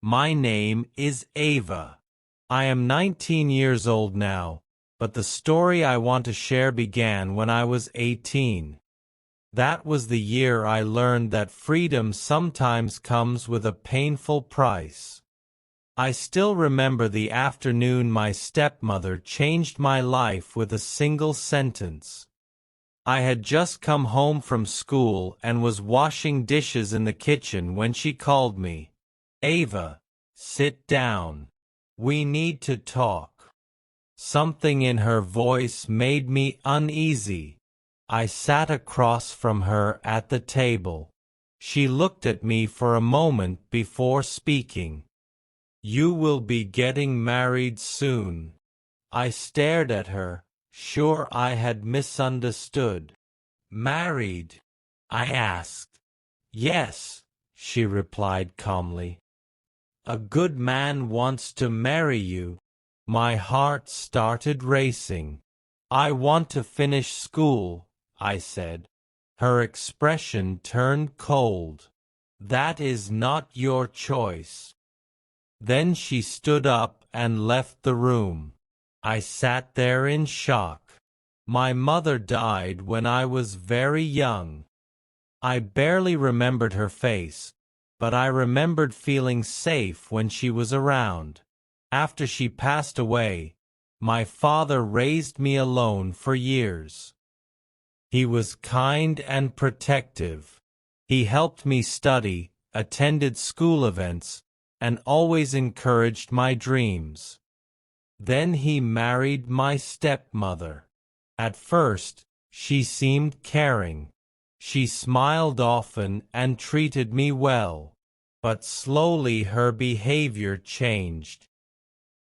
My name is Ava. I am 19 years old now, but the story I want to share began when I was 18. That was the year I learned that freedom sometimes comes with a painful price. I still remember the afternoon my stepmother changed my life with a single sentence. I had just come home from school and was washing dishes in the kitchen when she called me. Ava, sit down. We need to talk. Something in her voice made me uneasy. I sat across from her at the table. She looked at me for a moment before speaking. You will be getting married soon. I stared at her, sure I had misunderstood. Married? I asked. Yes, she replied calmly. A good man wants to marry you. My heart started racing. I want to finish school, I said. Her expression turned cold. That is not your choice. Then she stood up and left the room. I sat there in shock. My mother died when I was very young. I barely remembered her face, but I remembered feeling safe when she was around. After she passed away, my father raised me alone for years. He was kind and protective. He helped me study, attended school events, and always encouraged my dreams. Then he married my stepmother. At first, she seemed caring. She smiled often and treated me well. But slowly her behavior changed.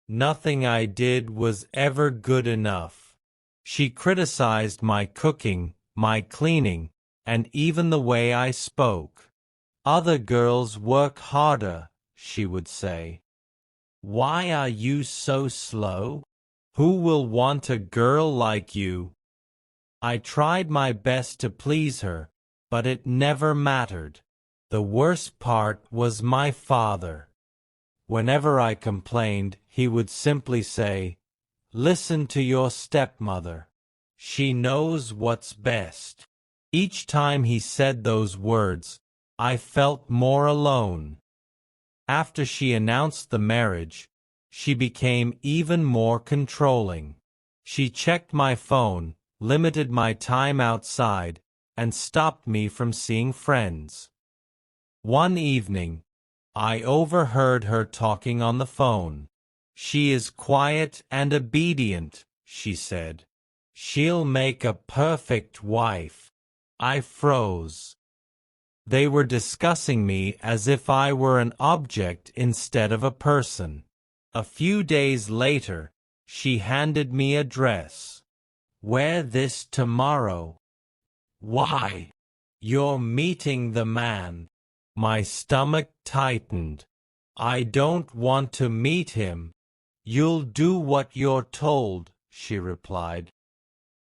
Nothing I did was ever good enough. She criticized my cooking, my cleaning, and even the way I spoke. Other girls work harder, she would say. Why are you so slow? Who will want a girl like you? I tried my best to please her, but it never mattered. The worst part was my father. Whenever I complained, he would simply say, "Listen to your stepmother. She knows what's best." Each time he said those words, I felt more alone. After she announced the marriage, she became even more controlling. She checked my phone, limited my time outside, and stopped me from seeing friends. One evening, I overheard her talking on the phone. She is quiet and obedient, she said. She'll make a perfect wife. I froze. They were discussing me as if I were an object instead of a person. A few days later, she handed me a dress. Wear this tomorrow. Why? You're meeting the man. My stomach tightened. I don't want to meet him. You'll do what you're told, she replied.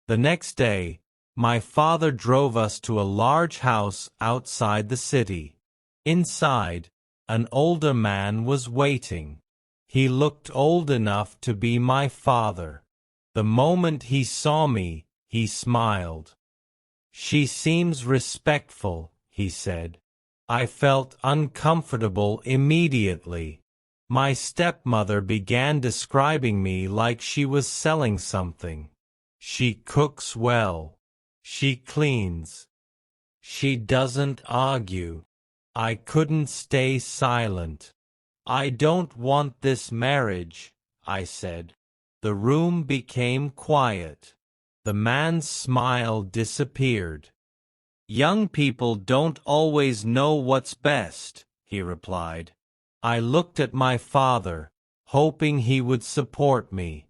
The next day, my father drove us to a large house outside the city. Inside, an older man was waiting. He looked old enough to be my father. The moment he saw me, he smiled. She seems respectful, he said. I felt uncomfortable immediately. My stepmother began describing me like she was selling something. She cooks well. She cleans. She doesn't argue. I couldn't stay silent. I don't want this marriage, I said. The room became quiet. The man's smile disappeared. Young people don't always know what's best, he replied. I looked at my father, hoping he would support me.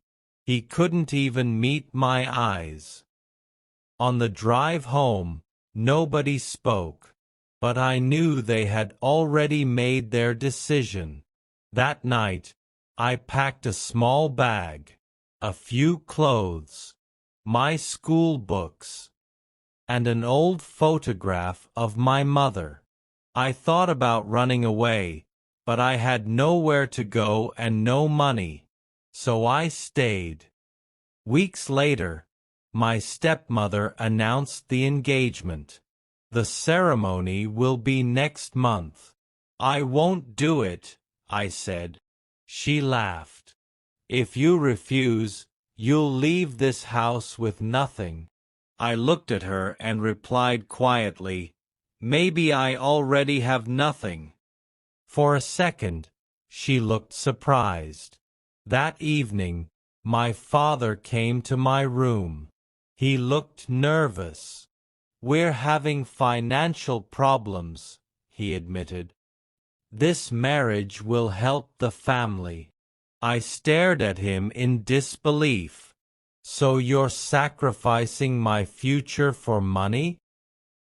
He couldn't even meet my eyes. On the drive home, nobody spoke, but I knew they had already made their decision. That night, I packed a small bag, a few clothes, my school books, and an old photograph of my mother. I thought about running away, but I had nowhere to go and no money, so I stayed. Weeks later, my stepmother announced the engagement. The ceremony will be next month. I won't do it, I said. She laughed. If you refuse, you'll leave this house with nothing. I looked at her and replied quietly, maybe I already have nothing. For a second, she looked surprised. That evening, my father came to my room. He looked nervous. We're having financial problems, he admitted. This marriage will help the family. I stared at him in disbelief. So you're sacrificing my future for money?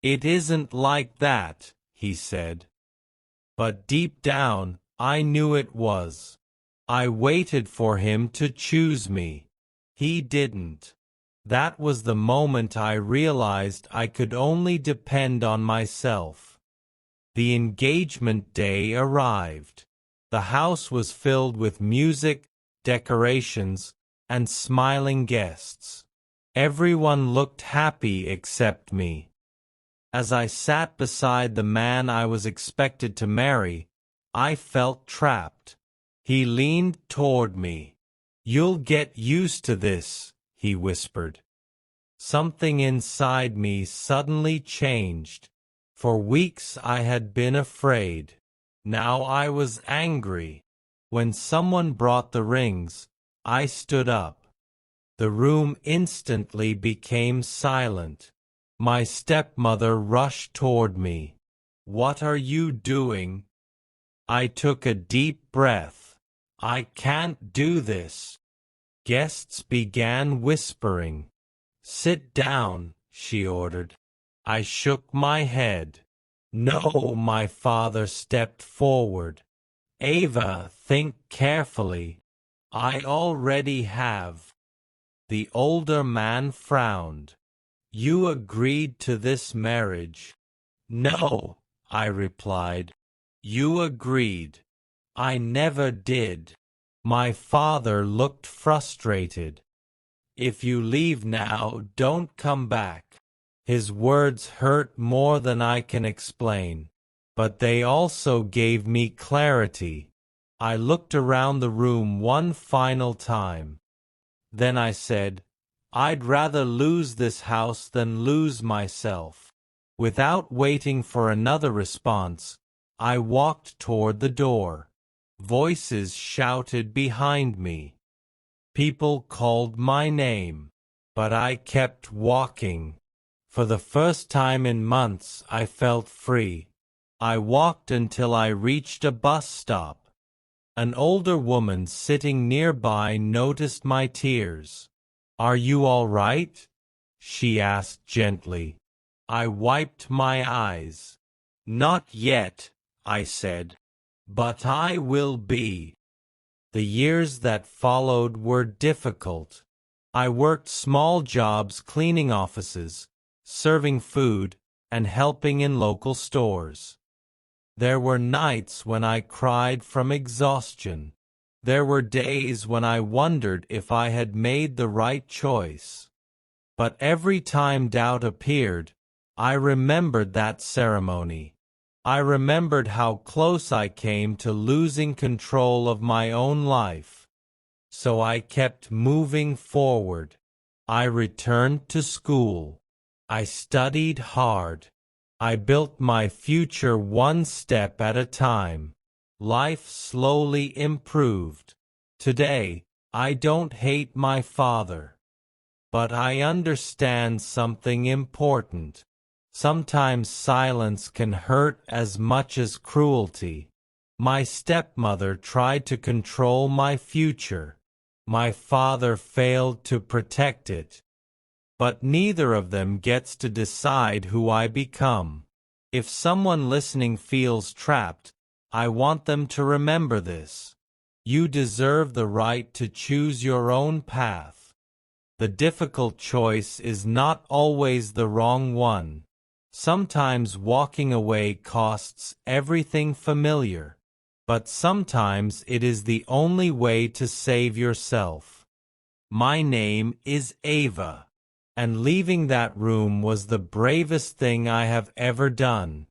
It isn't like that, he said. But deep down, I knew it was. I waited for him to choose me. He didn't. That was the moment I realized I could only depend on myself. The engagement day arrived. The house was filled with music, decorations, and smiling guests. Everyone looked happy except me. As I sat beside the man I was expected to marry, I felt trapped. He leaned toward me. You'll get used to this, he whispered. Something inside me suddenly changed. For weeks I had been afraid. Now I was angry. When someone brought the rings, I stood up. The room instantly became silent. My stepmother rushed toward me. What are you doing? I took a deep breath. I can't do this. Guests began whispering. Sit down, she ordered. I shook my head. No, my father stepped forward. Ava, think carefully. I already have. The older man frowned. You agreed to this marriage. No, I replied. You agreed. I never did. My father looked frustrated. If you leave now, don't come back. His words hurt more than I can explain, but they also gave me clarity. I looked around the room one final time. Then I said, I'd rather lose this house than lose myself. Without waiting for another response, I walked toward the door. Voices shouted behind me. People called my name, but I kept walking. For the first time in months, I felt free. I walked until I reached a bus stop. An older woman sitting nearby noticed my tears. Are you all right? She asked gently. I wiped my eyes. Not yet, I said, but I will be. The years that followed were difficult. I worked small jobs cleaning offices, serving food, and helping in local stores. There were nights when I cried from exhaustion. There were days when I wondered if I had made the right choice. But every time doubt appeared, I remembered that ceremony. I remembered how close I came to losing control of my own life. So I kept moving forward. I returned to school. I studied hard. I built my future one step at a time. Life slowly improved. Today, I don't hate my father. But I understand something important. Sometimes silence can hurt as much as cruelty. My stepmother tried to control my future. My father failed to protect it. But neither of them gets to decide who I become. If someone listening feels trapped, I want them to remember this. You deserve the right to choose your own path. The difficult choice is not always the wrong one. Sometimes walking away costs everything familiar, but sometimes it is the only way to save yourself. My name is Ava, and leaving that room was the bravest thing I have ever done.